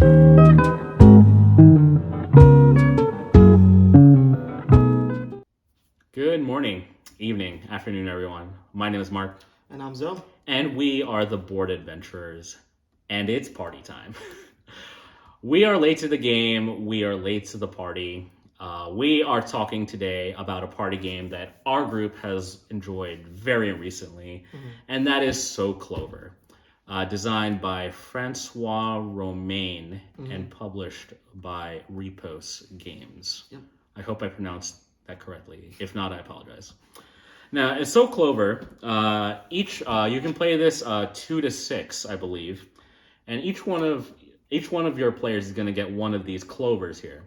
Good morning, evening, afternoon, everyone. My name is Mark. And I'm Zoe. And we are the Board Adventurers. And it's party time. We are late to the game. We are late to the party. We are talking today about a party game that our group has enjoyed very recently, and that is So Clover, designed by Francois Romain and published by Repos Games. Yep. I hope I pronounced that correctly. If not, I apologize. Now, in So Clover, you can play this 2 to 6, I believe, and each one of your players is going to get one of these clovers here.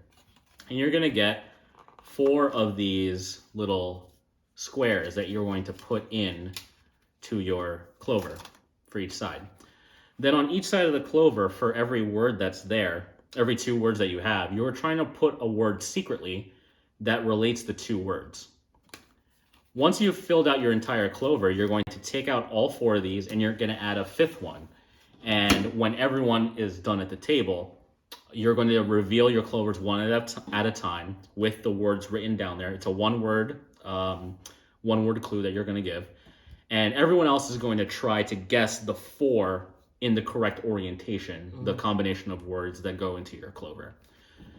And you're going to get 4 of these little squares that you're going to put in to your clover for each side. Then on each side of the clover, for every word that's there, every 2 words that you have, you're trying to put a word secretly that relates the 2 words. Once you've filled out your entire clover, you're going to take out all 4 of these and you're going to add a 5th one. And when everyone is done at the table, you're going to reveal your clovers one at a time with the words written down there. It's a one-word clue that you're going to give. And everyone else is going to try to guess the 4 in the correct orientation, the combination of words that go into your clover.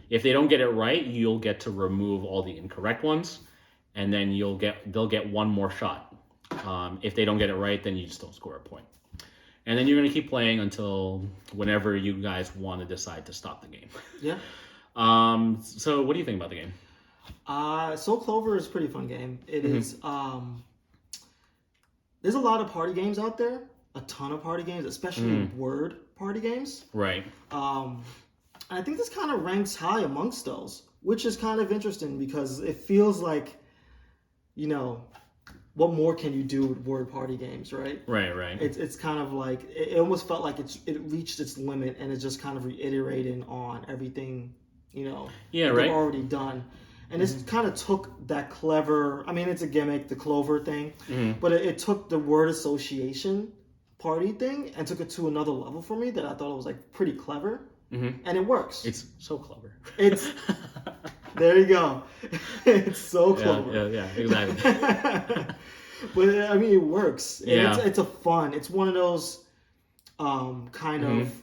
If they don't get it right, you'll get to remove all the incorrect ones, and then they'll get one more shot. If they don't get it right, then you just don't score a point. And then you're going to keep playing until whenever you guys want to decide to stop the game. Yeah. So what do you think about the game? So Clover is a pretty fun game. It is. There's a lot of party games out there. A ton of party games, especially word party games. Right. And I think this kind of ranks high amongst those, which is kind of interesting because it feels like, what more can you do with word party games, right? Right. It's kind of like it almost felt like it reached its limit and it's just kind of reiterating on everything, they've already done. And this kind of took that clever, it's a gimmick, the clover thing, but it took the word association party thing and took it to another level for me that I thought it was like pretty clever. And it works. It's so clever. It's there you go. It's so clever. Yeah, exactly. But it works. Yeah. It's a fun. It's one of those kind of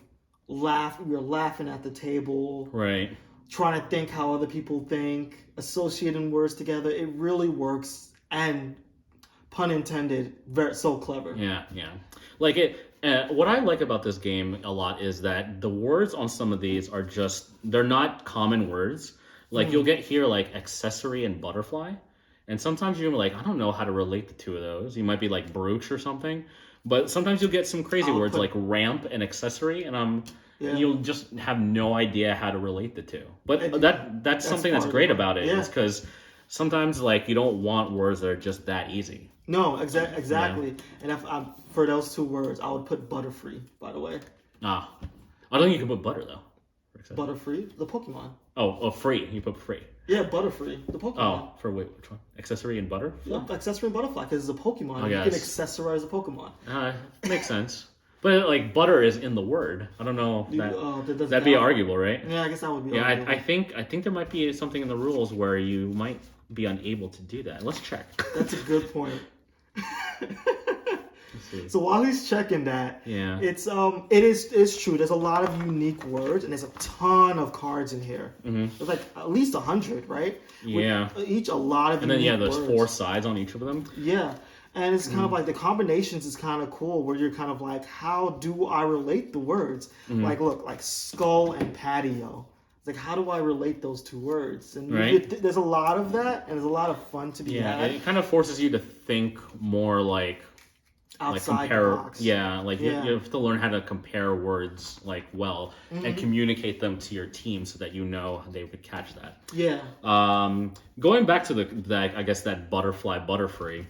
you're laughing at the table. Right. Trying to think how other people think, associating words together. It really works, and pun intended, so clever. Yeah. Like what I like about this game a lot is that the words on some of these are they're not common words. Like you'll get here like accessory and butterfly. And sometimes you're like, I don't know how to relate the 2 of those. You might be like brooch or something. But sometimes you'll get some crazy words like ramp and accessory. And you'll just have no idea how to relate the 2. But that's something that's great about it. Is because sometimes like you don't want words that are just that easy. No, exactly. And if for those 2 words, I would put Butterfree, by the way. I don't think you can put butter, though. Butterfree? The Pokemon. Oh, free. You put free. Yeah, Butterfree. The Pokemon. Oh, which one? Accessory and butter? Yeah, accessory and butterfly, because it's a Pokemon. You can accessorize a Pokemon. Makes sense. But, like, butter is in the word. I don't know if that'd be arguable, right? Yeah, I guess that would be arguable. I think there might be something in the rules where you might be unable to do that. Let's check. That's a good point. So while he's checking that, it's it's true. There's a lot of unique words, and there's a ton of cards in here. There's like at least 100, right? Yeah. With each a lot of and then unique there's words. 4 sides on each of them. Yeah, and it's kind of like the combinations is kind of cool, where you're kind of like, how do I relate the words? Like, look, like skull and patio. It's like, how do I relate those 2 words? And there's a lot of that, and there's a lot of fun to be had. It kind of forces you to think more like outside the box. You have to learn how to compare words like well and communicate them to your team so that they would catch that. Yeah. Going back to that Butterfree.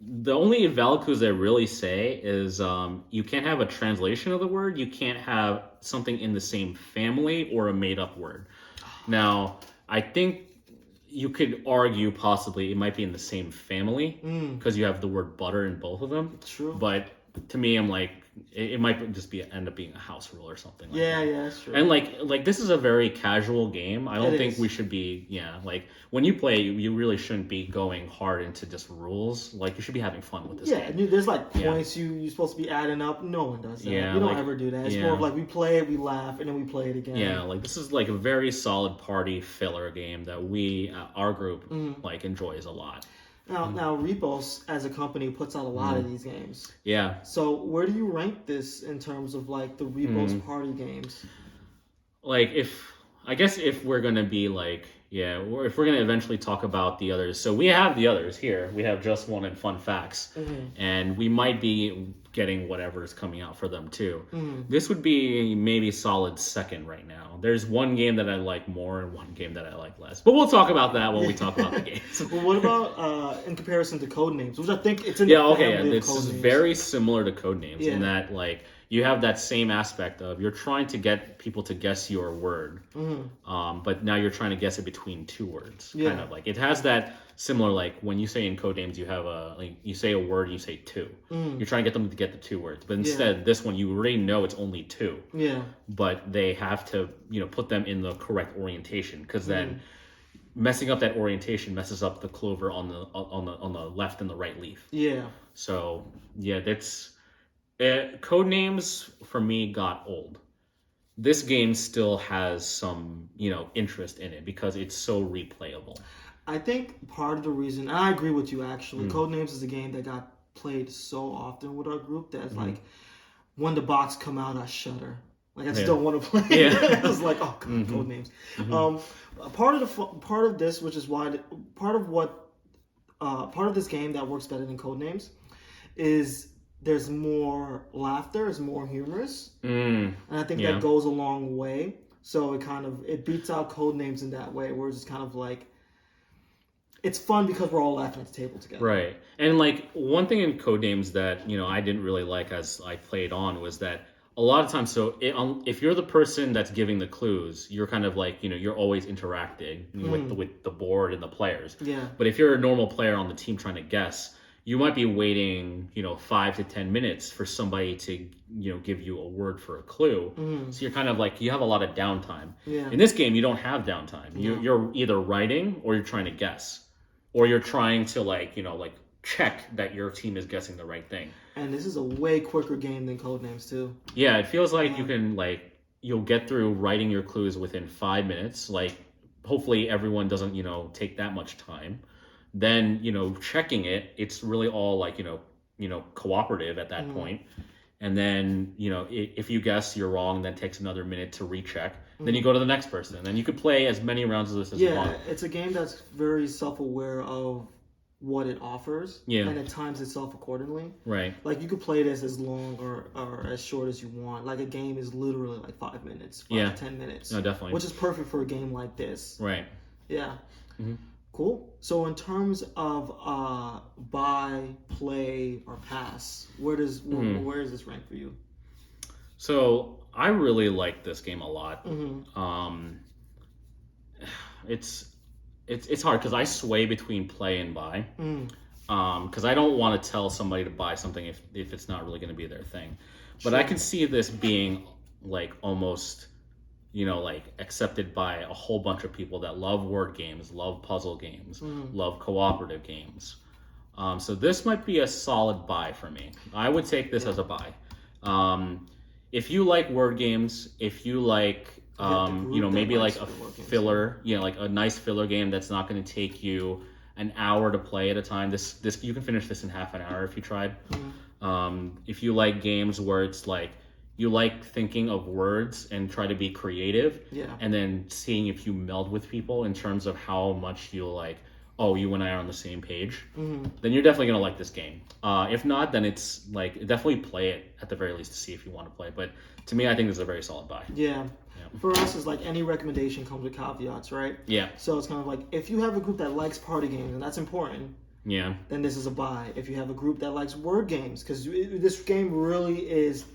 The only valid clues they really say is you can't have a translation of the word. You can't have something in the same family or a made-up word. Now, I think you could argue possibly it might be in the same family because you have the word butter in both of them. True. But to me, I'm like, it might just end up being a house rule or something. Like yeah, that. yeah, that's true. And like this is a very casual game. I don't think we should be. Yeah, like when you play, you really shouldn't be going hard into just rules. Like you should be having fun with this game. Yeah, there's like points you're supposed to be adding up. No one does that. Yeah, we don't ever do that. It's more of like we play it, we laugh, and then we play it again. Yeah, like this is like a very solid party filler game that our group like enjoys a lot. Now Repos as a company puts out a lot of these games. Yeah. So where do you rank this in terms of like the Repos party games? Like I guess if we're gonna be like or if we're gonna eventually talk about the others, so we have the others here. We have Just One and Fun Facts, and we might be getting whatever's coming out for them too. This would be maybe solid second right now. There's one game that I like more and one game that I like less, but we'll talk about that when we talk about the games. Well, what about in comparison to Codenames, which I think it's in the family of this is very similar to Codenames in that like you have that same aspect of you're trying to get people to guess your word, but now you're trying to guess it between two words. Kind of like it has that similar, like when you say in Codenames you have you say a word and you say two. You're trying to get them to get the two words, but instead this one you already know it's only two. Yeah. But they have to put them in the correct orientation because then messing up that orientation messes up the clover on the left and the right leaf. Yeah. So that's. Codenames for me got old. This game still has some, interest in it because it's so replayable. I think part of the reason, and I agree with you actually, Codenames is a game that got played so often with our group that like when the box come out, I shudder. Like I just don't want to play it. I was like, oh God, Codenames. Part of this, which is why part of this game that works better than Codenames is there's more laughter, it's more humorous, and I think that goes a long way. So it beats out Codenames in that way, where it's just kind of like it's fun because we're all laughing at the table together. Right, and like one thing in Codenames that I didn't really like as I played on was that a lot of times, if you're the person that's giving the clues, you're kind of like you're always interacting with the board and the players. Yeah. But if you're a normal player on the team trying to guess, you might be waiting, 5 to 10 minutes for somebody to, give you a word for a clue. So you're kind of like, you have a lot of downtime. Yeah. In this game, you don't have downtime. You're either writing or you're trying to guess. Or you're trying to check that your team is guessing the right thing. And this is a way quicker game than Codenames too. Yeah, it feels like you can you'll get through writing your clues within 5 minutes. Hopefully everyone doesn't, take that much time. Then checking it's really all cooperative at that point. And then if you guess you're wrong, that takes another minute to recheck. Then you go to the next person, and then you could play as many rounds of this as you want. Yeah, it's a game that's very self-aware of what it offers, and it times itself accordingly. Right. Like you could play this as long or as short as you want. Like a game is literally 5 minutes, 5 to 10 minutes. No, definitely. Which is perfect for a game like this. Right. Yeah. Cool. So in terms of buy, play, or pass, where does this rank for you? So I really like this game a lot. It's hard because I sway between play and buy. Because I don't want to tell somebody to buy something if it's not really going to be their thing. But I can see this being almost accepted by a whole bunch of people that love word games, love puzzle games, love cooperative games. So this might be a solid buy for me. I would take this as a buy. If you like word games, if you like, maybe like a filler, like a nice filler game that's not going to take you an hour to play at a time. This you can finish this in half an hour if you tried. If you like games where it's you like thinking of words and try to be creative, and then seeing if you meld with people in terms of how much you you and I are on the same page, then you're definitely going to like this game. If not, then it's definitely play it at the very least to see if you want to play. But to me, I think this is a very solid buy. Yeah. For us, it's any recommendation comes with caveats, right? Yeah. So it's kind of if you have a group that likes party games, and that's important, then this is a buy. If you have a group that likes word games, because this game really is...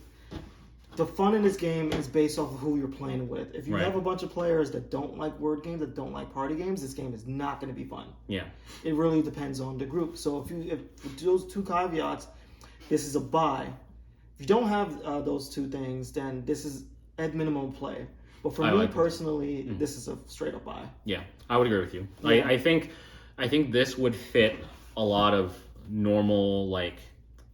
The fun in this game is based off of who you're playing with. If you have a bunch of players that don't like word games, that don't like party games, this game is not going to be fun. Yeah. It really depends on the group. So if those two caveats, this is a buy. you don't have those two things, then this is at minimum play. But for me like personally, this is a straight up buy. Yeah, I would agree with you. Yeah. I think this would fit a lot of normal, like,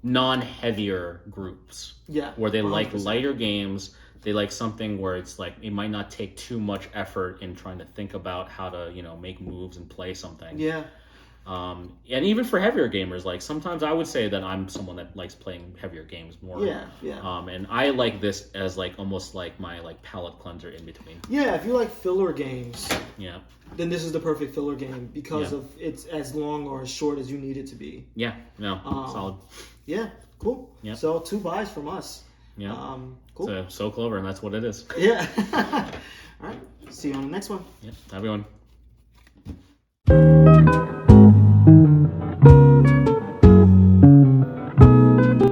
non-heavier groups. Yeah. Where they 100%. like lighter games. They like something where it's like it might not take too much effort in trying to think about how to, make moves and play something. Yeah. And even for heavier gamers, like sometimes I would say that I'm someone that likes playing heavier games more. Yeah, yeah. And I like this as like almost like my like palate cleanser in between. Yeah, if you like filler games, Yeah. then this is the perfect filler game because of it's as long or as short as you need it to be. Yeah. No. Solid. Yeah. Cool. Yeah. So 2 buys from us. Yeah. Cool. So Clover, and that's what it is. Yeah. All right. See you on the next one. Yeah. Have a good one.